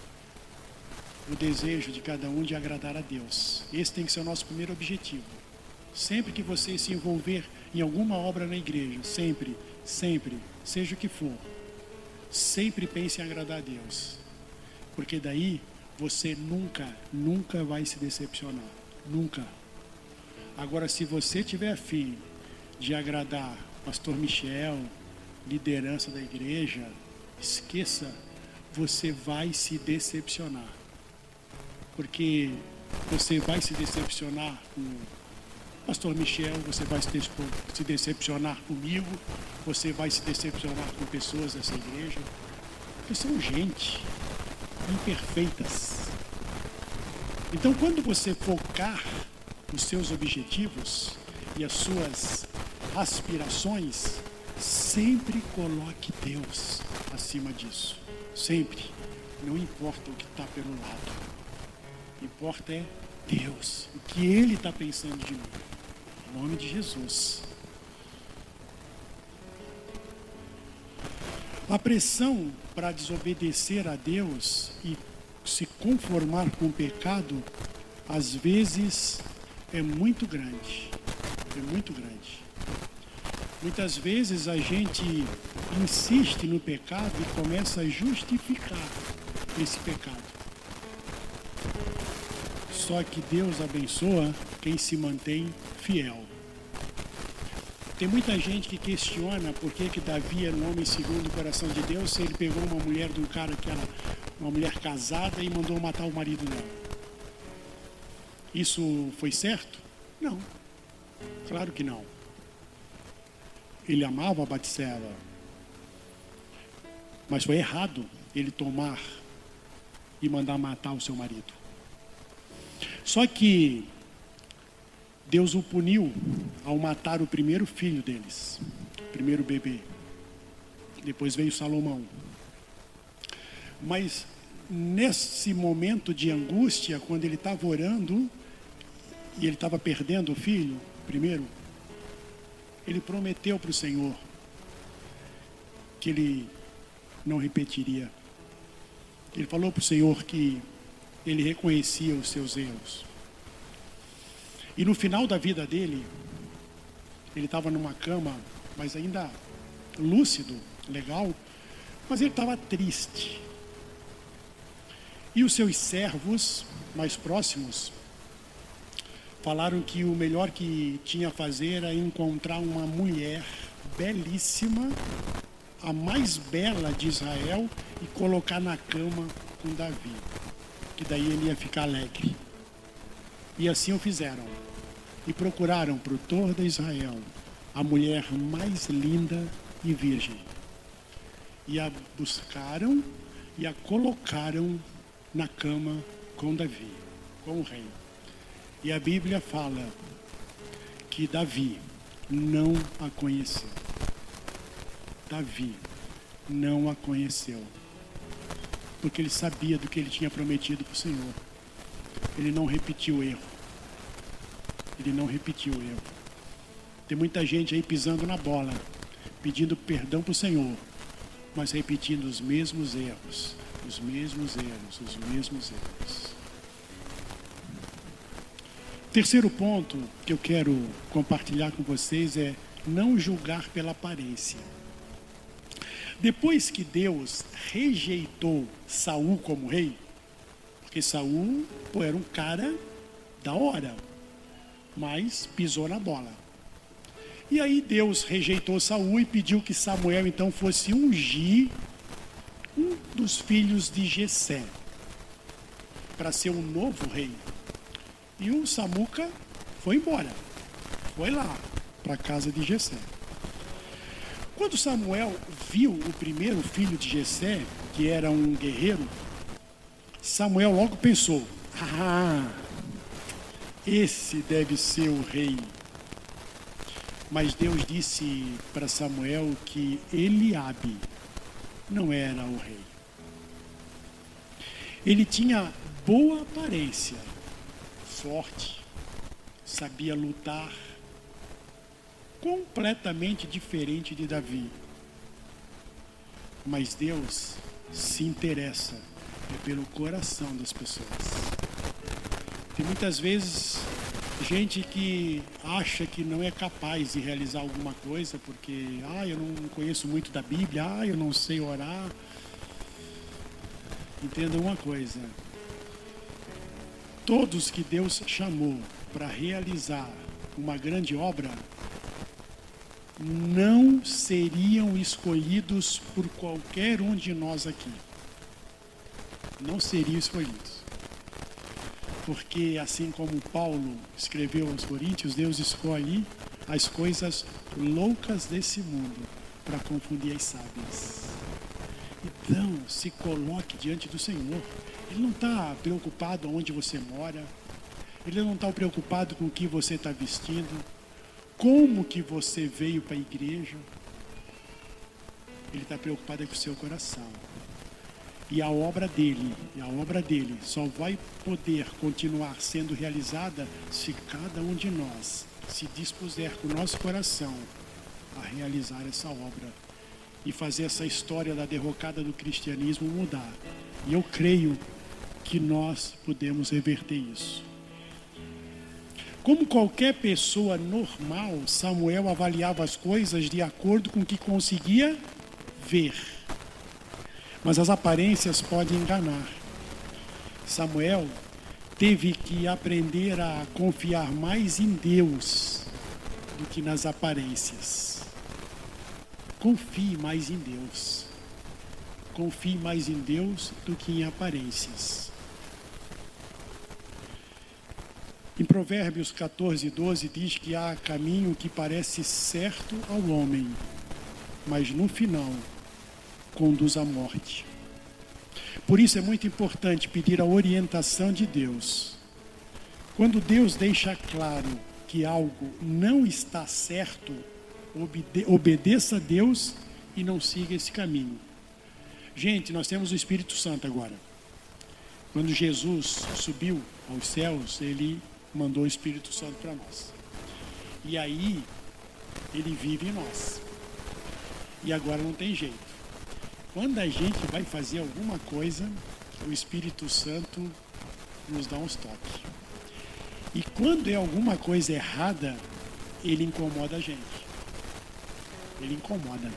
o desejo de cada um de agradar a Deus. Esse tem que ser o nosso primeiro objetivo. Sempre que você se envolver em alguma obra na igreja, sempre, seja o que for, sempre pense em agradar a Deus. Porque daí você nunca vai se decepcionar. Nunca. Agora, se você tiver afim de agradar pastor Michel, liderança da igreja, esqueça, você vai se decepcionar. Porque você vai se decepcionar com o pastor Michel, você vai se decepcionar comigo, você vai se decepcionar com pessoas dessa igreja, porque são gente imperfeitas. Então, quando você focar os seus objetivos e as suas aspirações, sempre coloque Deus acima disso. Sempre. Não importa o que está pelo lado. O que importa é Deus. O que Ele está pensando de mim. Em nome de Jesus. A pressão para desobedecer a Deus e se conformar com o pecado, às vezes, é muito grande. É muito grande. Muitas vezes a gente insiste no pecado e começa a justificar esse pecado. Só que Deus abençoa quem se mantém fiel. Tem muita gente que questiona por que Davi era um homem segundo o coração de Deus se ele pegou uma mulher de um cara que era uma mulher casada e mandou matar o marido dela. Isso foi certo? Não. Claro que não. Ele amava a Batseba. Mas foi errado ele tomar e mandar matar o seu marido. Só que Deus o puniu ao matar o primeiro filho deles, o primeiro bebê. Depois veio Salomão. Mas nesse momento de angústia, quando ele estava orando e ele estava perdendo o filho, primeiro, ele prometeu para o Senhor que ele não repetiria. Ele falou para o Senhor que ele reconhecia os seus erros. E no final da vida dele, ele estava numa cama, mas ainda lúcido, legal, mas ele estava triste. E os seus servos mais próximos falaram que o melhor que tinha a fazer era encontrar uma mulher belíssima, a mais bela de Israel, e colocar na cama com Davi, que daí ele ia ficar alegre. E assim o fizeram. E procuraram por toda Israel a mulher mais linda e virgem. E a buscaram e a colocaram na cama com Davi, com o rei. E a Bíblia fala que Davi não a conheceu. Davi não a conheceu. Porque ele sabia do que ele tinha prometido para o Senhor. Ele não repetiu o erro. Ele não repetiu o erro. Tem muita gente aí pisando na bola, pedindo perdão para o Senhor, mas repetindo os mesmos erros, os mesmos erros, os mesmos erros. Terceiro ponto que eu quero compartilhar com vocês é não julgar pela aparência. Depois que Deus rejeitou Saul como rei, porque Saul era um cara da hora, mas pisou na bola. E aí Deus rejeitou Saul e pediu que Samuel então fosse ungir um dos filhos de Jessé para ser o novo rei. E o Samuca foi embora, foi lá para a casa de Jessé. Quando Samuel viu o primeiro filho de Jessé, que era um guerreiro, Samuel logo pensou: ah, esse deve ser o rei. Mas Deus disse para Samuel que Eliabe não era o rei. Ele tinha boa aparência, forte, sabia lutar, completamente diferente de Davi. Mas Deus se interessa pelo coração das pessoas. Tem muitas vezes gente que acha que não é capaz de realizar alguma coisa porque, eu não conheço muito da Bíblia, eu não sei orar. Entenda uma coisa: todos que Deus chamou para realizar uma grande obra não seriam escolhidos por qualquer um de nós aqui. Não seriam escolhidos. Porque assim como Paulo escreveu aos Coríntios, Deus escolhe as coisas loucas desse mundo para confundir as sábias. Então, se coloque diante do Senhor. Ele não está preocupado onde você mora. Ele não está preocupado com o que você está vestindo. Como que você veio para a igreja. Ele está preocupado com o seu coração. E a obra dele só vai poder continuar sendo realizada se cada um de nós se dispuser com o nosso coração a realizar essa obra e fazer essa história da derrocada do cristianismo mudar. E eu creio que nós podemos reverter isso. Como qualquer pessoa normal, Samuel avaliava as coisas de acordo com o que conseguia ver. Mas as aparências podem enganar. Samuel teve que aprender a confiar mais em Deus do que nas aparências. Confie mais em Deus. Confie mais em Deus do que em aparências. Em Provérbios 14:12 diz que há caminho que parece certo ao homem, mas no final conduz à morte. Por isso é muito importante pedir a orientação de Deus. Quando Deus deixa claro que algo não está certo, obedeça a Deus e não siga esse caminho. Gente, nós temos o Espírito Santo agora. Quando Jesus subiu aos céus, ele mandou o Espírito Santo para nós. E aí, ele vive em nós. E agora não tem jeito. Quando a gente vai fazer alguma coisa, o Espírito Santo nos dá uns toques. E quando é alguma coisa errada, ele incomoda a gente. Ele incomoda.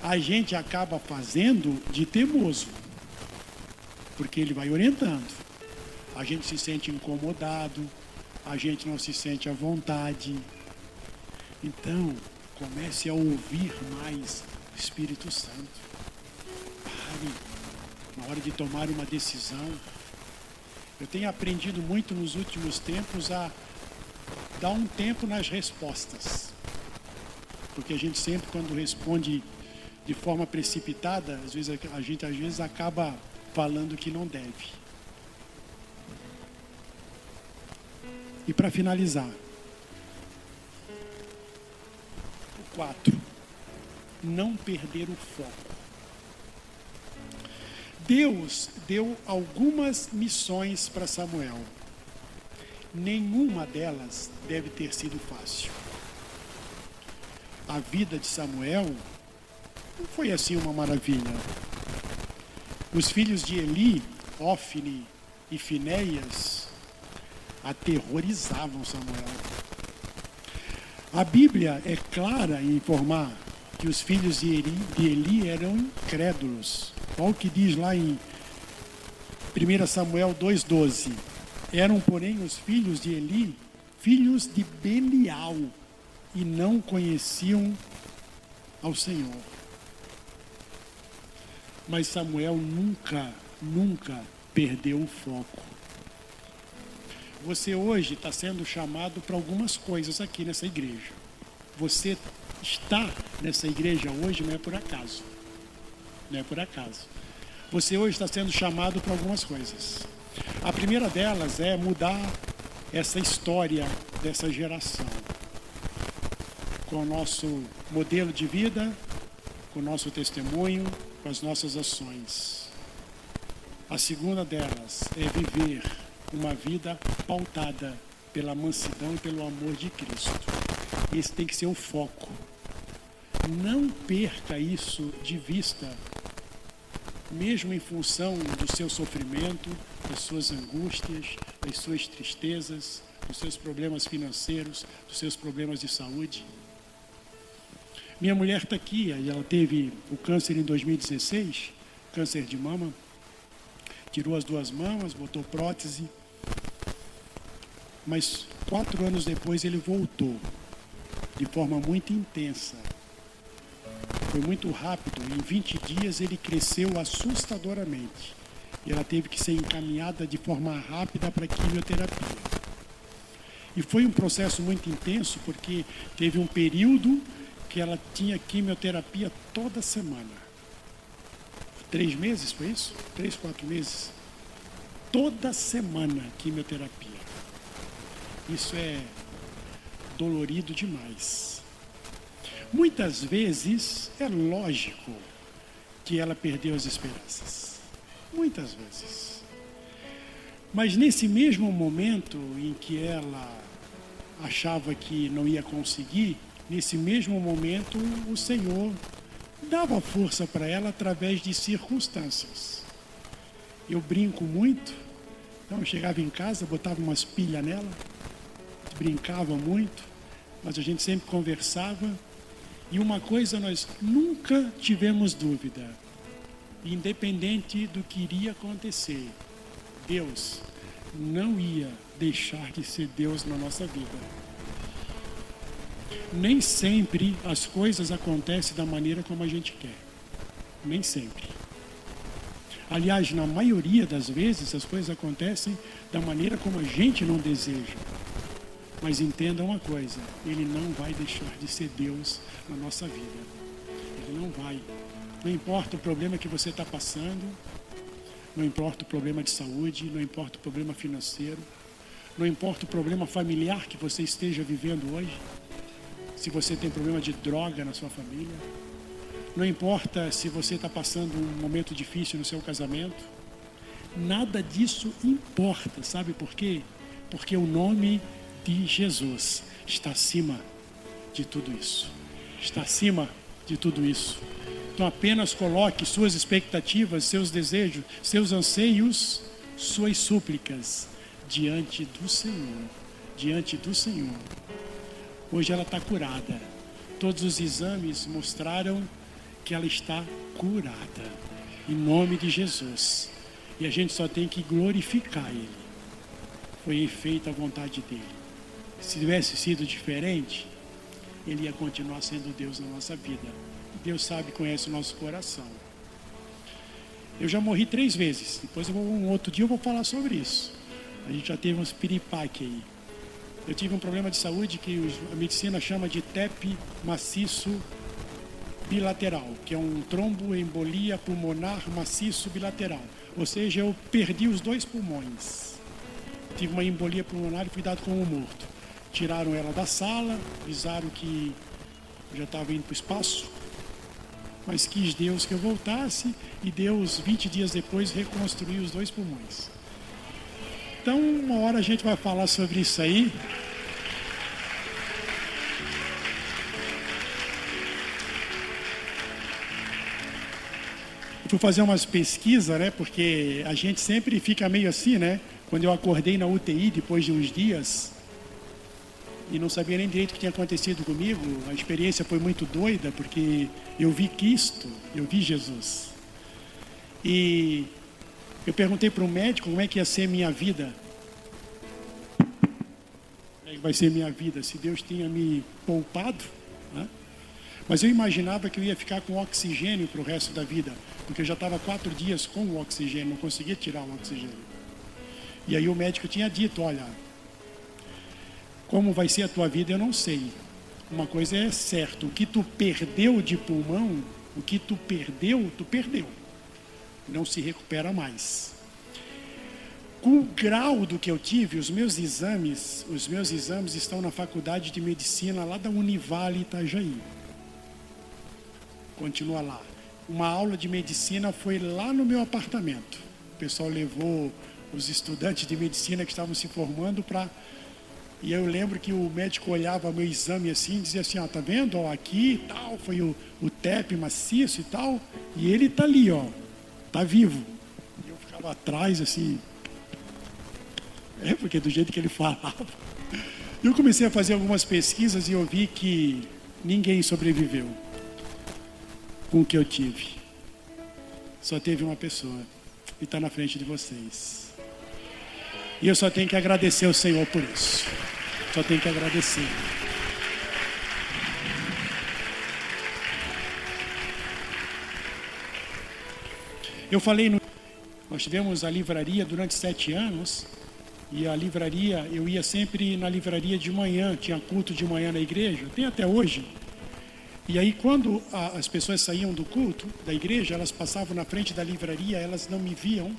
A gente acaba fazendo de teimoso, porque ele vai orientando. A gente se sente incomodado, a gente não se sente à vontade. Então, comece a ouvir mais o Espírito Santo. Pare na hora de tomar uma decisão. Eu tenho aprendido muito nos últimos tempos a dar um tempo nas respostas. Porque a gente sempre, quando responde de forma precipitada, a gente acaba falando que não deve. E para finalizar, o 4, não perder o foco. Deus deu algumas missões para Samuel. Nenhuma delas deve ter sido fácil. A vida de Samuel não foi assim uma maravilha. Os filhos de Eli, Ofni e Finéias, aterrorizavam Samuel. A Bíblia é clara em informar que os filhos de Eli eram incrédulos. Olha o que diz lá em 1 Samuel 2,12. Eram, porém, os filhos de Eli, filhos de Belial, e não conheciam ao Senhor. Mas Samuel nunca perdeu o foco. Você hoje está sendo chamado para algumas coisas aqui nessa igreja. Você está nessa igreja hoje não é por acaso. Não é por acaso. Você hoje está sendo chamado para algumas coisas. A primeira delas é mudar essa história dessa geração, com o nosso modelo de vida, com o nosso testemunho, com as nossas ações. A segunda delas é viver uma vida pautada pela mansidão e pelo amor de Cristo. Esse tem que ser o foco. Não perca isso de vista, mesmo em função do seu sofrimento, das suas angústias, das suas tristezas, dos seus problemas financeiros, dos seus problemas de saúde. Minha mulher está aqui, ela teve o câncer em 2016, câncer de mama, tirou as 2 mamas, botou prótese, mas 4 anos depois ele voltou, de forma muito intensa. Foi muito rápido, em 20 dias ele cresceu assustadoramente. E ela teve que ser encaminhada de forma rápida para a quimioterapia. E foi um processo muito intenso, porque teve um período que ela tinha quimioterapia toda semana. 3 meses, foi isso? 3, 4 meses. Toda semana quimioterapia. Isso é dolorido demais. Muitas vezes é lógico que ela perdeu as esperanças. Muitas vezes. Mas nesse mesmo momento em que ela achava que não ia conseguir, nesse mesmo momento o Senhor dava força para ela através de circunstâncias. Eu brinco muito, então eu chegava em casa, botava umas pilhas nela, brincava muito, mas a gente sempre conversava. E uma coisa nós nunca tivemos dúvida, independente do que iria acontecer, Deus não ia deixar de ser Deus na nossa vida. Nem sempre as coisas acontecem da maneira como a gente quer. Nem sempre. Aliás, na maioria das vezes as coisas acontecem da maneira como a gente não deseja. Mas entenda uma coisa, Ele não vai deixar de ser Deus na nossa vida. Ele não vai. Não importa o problema que você está passando, não importa o problema de saúde, não importa o problema financeiro, não importa o problema familiar que você esteja vivendo hoje, se você tem problema de droga na sua família, não importa se você está passando um momento difícil no seu casamento, nada disso importa, sabe por quê? Porque o nome de Jesus está acima de tudo isso. Está acima de tudo isso. Então apenas coloque suas expectativas, seus desejos, seus anseios, suas súplicas diante do Senhor. Diante do Senhor. Hoje ela está curada. Todos os exames mostraram que ela está curada. Em nome de Jesus. E a gente só tem que glorificar Ele. Foi feita a vontade dEle. Se tivesse sido diferente, Ele ia continuar sendo Deus na nossa vida. Deus sabe, conhece o nosso coração. Eu já morri 3 vezes. Depois um outro dia eu vou falar sobre isso. A gente já teve uns piripaque aí. Eu tive um problema de saúde que a medicina chama de TEP maciço bilateral, que é um tromboembolia pulmonar maciço bilateral. Ou seja, eu perdi os 2 pulmões. Tive uma embolia pulmonar e fui dado como morto. Tiraram ela da sala, avisaram que eu já estava indo para o espaço, mas quis Deus que eu voltasse, e Deus, 20 dias depois, reconstruiu os 2 pulmões. Então, uma hora a gente vai falar sobre isso aí. Eu fui fazer umas pesquisas, né, porque a gente sempre fica meio assim, né? Quando eu acordei na UTI, depois de uns dias, e não sabia nem direito o que tinha acontecido comigo. A experiência foi muito doida, porque eu vi Cristo, eu vi Jesus. E eu perguntei para um médico como é que ia ser minha vida. Como é que vai ser minha vida, se Deus tinha me poupado, né? Mas eu imaginava que eu ia ficar com oxigênio para o resto da vida, porque eu já estava 4 dias com o oxigênio, não conseguia tirar o oxigênio. E aí o médico tinha dito, olha, como vai ser a tua vida eu não sei. Uma coisa é certa, o que tu perdeu de pulmão, o que tu perdeu, não se recupera mais. Com o grau do que eu tive, os meus exames estão na Faculdade de Medicina lá da Univale Itajaí. Continua lá. Uma aula de medicina foi lá no meu apartamento. O pessoal levou os estudantes de medicina que estavam se formando para... E eu lembro que o médico olhava meu exame assim e dizia assim, ó, tá vendo? Ó, aqui e tal, foi o TEP maciço e tal. E ele tá ali, ó, tá vivo. E eu ficava atrás assim... porque do jeito que ele falava. Eu comecei a fazer algumas pesquisas e eu vi que ninguém sobreviveu com o que eu tive. Só teve uma pessoa e está na frente de vocês. E eu só tenho que agradecer ao Senhor por isso. Só tenho que agradecer. Eu falei, nós tivemos a livraria durante 7 anos. E a livraria, eu ia sempre na livraria de manhã, tinha culto de manhã na igreja, tem até hoje. E aí quando as pessoas saíam do culto da igreja, elas passavam na frente da livraria, elas não me viam,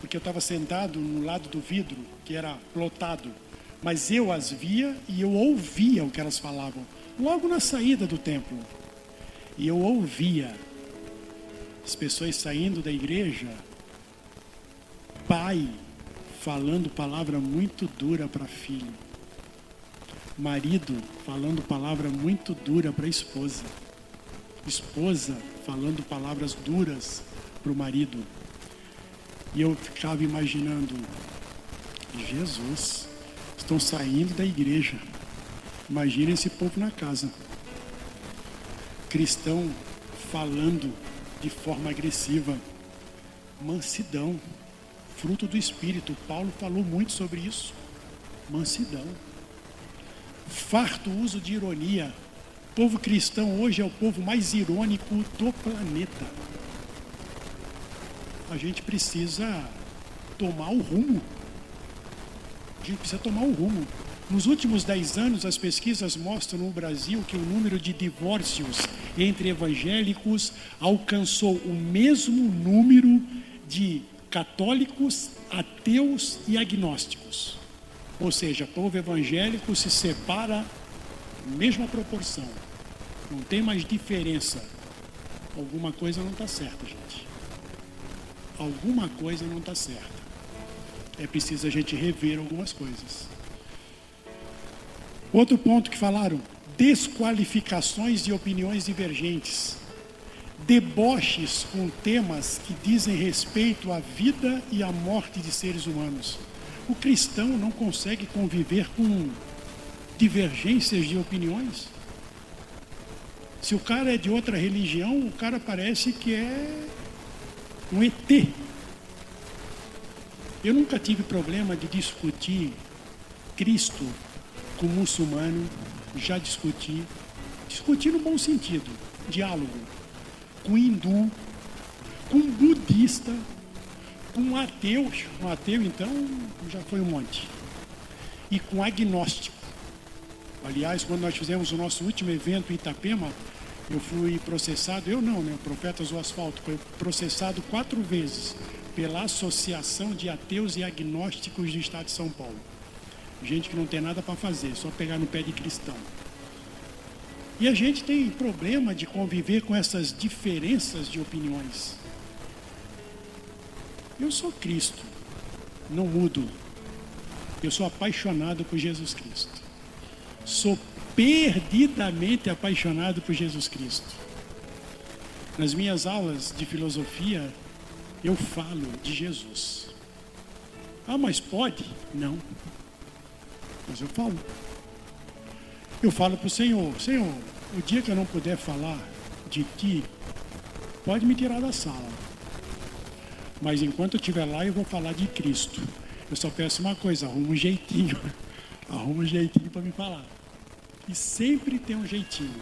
porque eu estava sentado no lado do vidro, que era lotado. Mas eu as via e eu ouvia o que elas falavam, logo na saída do templo. E eu ouvia as pessoas saindo da igreja, pai falando palavra muito dura para filho, marido falando palavra muito dura para esposa, esposa falando palavras duras para o marido. E eu ficava imaginando, Jesus, estão saindo da igreja, imagina esse povo na casa, cristão falando de forma agressiva, mansidão, fruto do Espírito. Paulo falou muito sobre isso. Mansidão. Farto uso de ironia. O povo cristão hoje é o povo mais irônico do planeta. A gente precisa tomar o rumo. A gente precisa tomar o rumo. Nos últimos 10 anos, as pesquisas mostram no Brasil que o número de divórcios entre evangélicos alcançou o mesmo número de católicos, ateus e agnósticos. Ou seja, o povo evangélico se separa na mesma proporção. Não tem mais diferença. Alguma coisa não está certa, gente. Alguma coisa não está certa. É preciso a gente rever algumas coisas. Outro ponto que falaram, desqualificações de opiniões divergentes. Deboches com temas que dizem respeito à vida e à morte de seres humanos. O cristão não consegue conviver com divergências de opiniões. Se o cara é de outra religião, o cara parece que é um ET. Eu nunca tive problema de discutir Cristo com muçulmano, já discuti no bom sentido, diálogo. Com hindu, com budista, com ateus, então já foi um monte, e com agnóstico. Aliás, quando nós fizemos o nosso último evento em Itapema, eu fui processado, o Profetas do Asfalto, foi processado 4 vezes pela Associação de Ateus e Agnósticos do Estado de São Paulo. Gente que não tem nada para fazer, só pegar no pé de cristão. E a gente tem problema de conviver com essas diferenças de opiniões. Eu sou Cristo, não mudo. Eu sou apaixonado por Jesus Cristo. Sou perdidamente apaixonado por Jesus Cristo. Nas minhas aulas de filosofia, eu falo de Jesus. Ah, mas pode? Não. Mas eu falo. Eu falo para o Senhor, Senhor, o dia que eu não puder falar de Ti, pode me tirar da sala. Mas enquanto eu estiver lá, eu vou falar de Cristo. Eu só peço uma coisa, arruma um jeitinho para me falar. E sempre tem um jeitinho.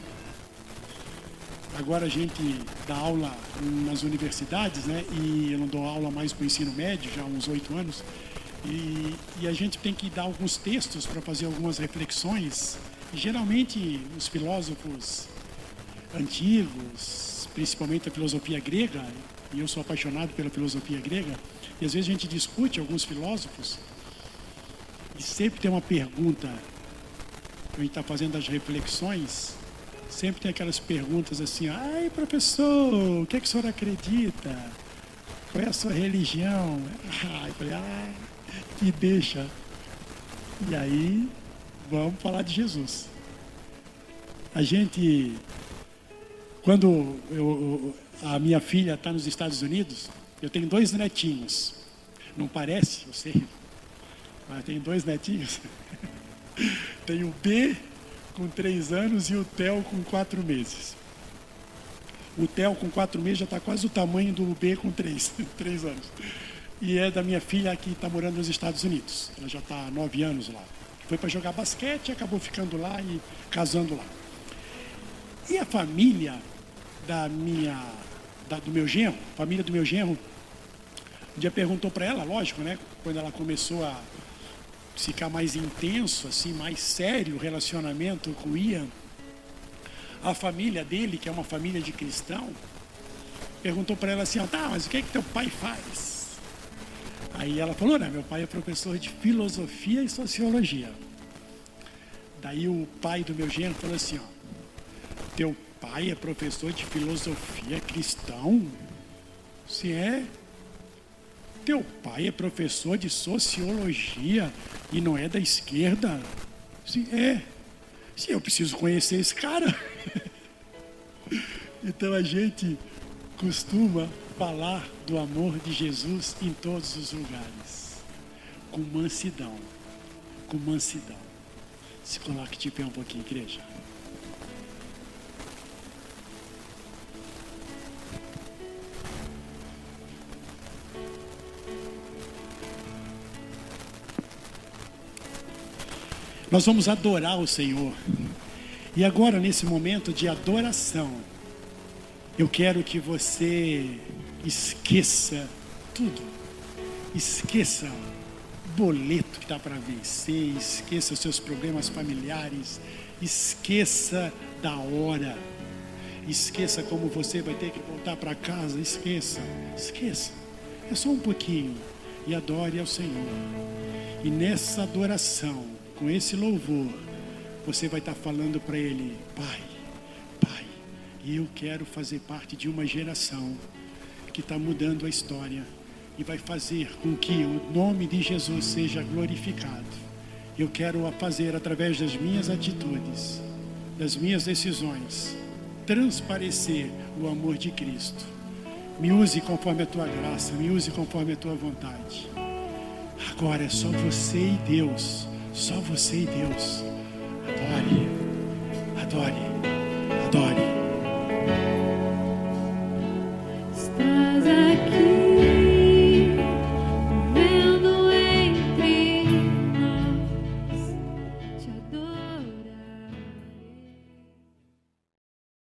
Agora a gente dá aula nas universidades, né? E eu não dou aula mais para o ensino médio, já há uns 8 anos. E a gente tem que dar alguns textos para fazer algumas reflexões. E, geralmente, os filósofos antigos, principalmente a filosofia grega, e eu sou apaixonado pela filosofia grega, e às vezes a gente discute alguns filósofos, e sempre tem uma pergunta, a gente está fazendo as reflexões, sempre tem aquelas perguntas assim: ai, professor, o que é que o senhor acredita? Qual é a sua religião? Eu falei: que deixa. E aí, vamos falar de Jesus. A gente, quando a minha filha está nos Estados Unidos, eu tenho 2 netinhos. Não parece, eu sei, mas tenho 2 netinhos. Tenho o B com 3 anos e o Theo com 4 meses. O Theo com 4 meses já está quase o tamanho do B com 3 anos. E é da minha filha que está morando nos Estados Unidos. Ela já está há 9 anos lá. Foi para jogar basquete, acabou ficando lá e casando lá. E a família do meu genro, família do meu genro, um dia perguntou para ela, lógico, né? Quando ela começou a ficar mais intenso, assim, mais sério o relacionamento com o Ian, a família dele, que é uma família de cristão, perguntou para ela assim: tá, mas o que é que teu pai faz? Aí ela falou: né, meu pai é professor de filosofia e sociologia. Daí o pai do meu genro falou assim: teu pai é professor de filosofia cristão? Se é. Teu pai é professor de sociologia e não é da esquerda? Sim, é. Sim, eu preciso conhecer esse cara. Então a gente costuma falar do amor de Jesus em todos os lugares. Com mansidão. Com mansidão. Se coloque de pé um pouquinho, igreja. Nós vamos adorar o Senhor. E agora, nesse momento de adoração, eu quero que você esqueça tudo. Esqueça o boleto que está para vencer, esqueça os seus problemas familiares, esqueça da hora, esqueça como você vai ter que voltar para casa, esqueça. É só um pouquinho e adore ao Senhor. E nessa adoração, com esse louvor, você vai estar falando para Ele: Pai, eu quero fazer parte de uma geração que está mudando a história e vai fazer com que o nome de Jesus seja glorificado. Eu quero fazer através das minhas atitudes, das minhas decisões, transparecer o amor de Cristo. Me use conforme a tua graça, me use conforme a tua vontade. Agora é só você e Deus, só você e Deus. Adore.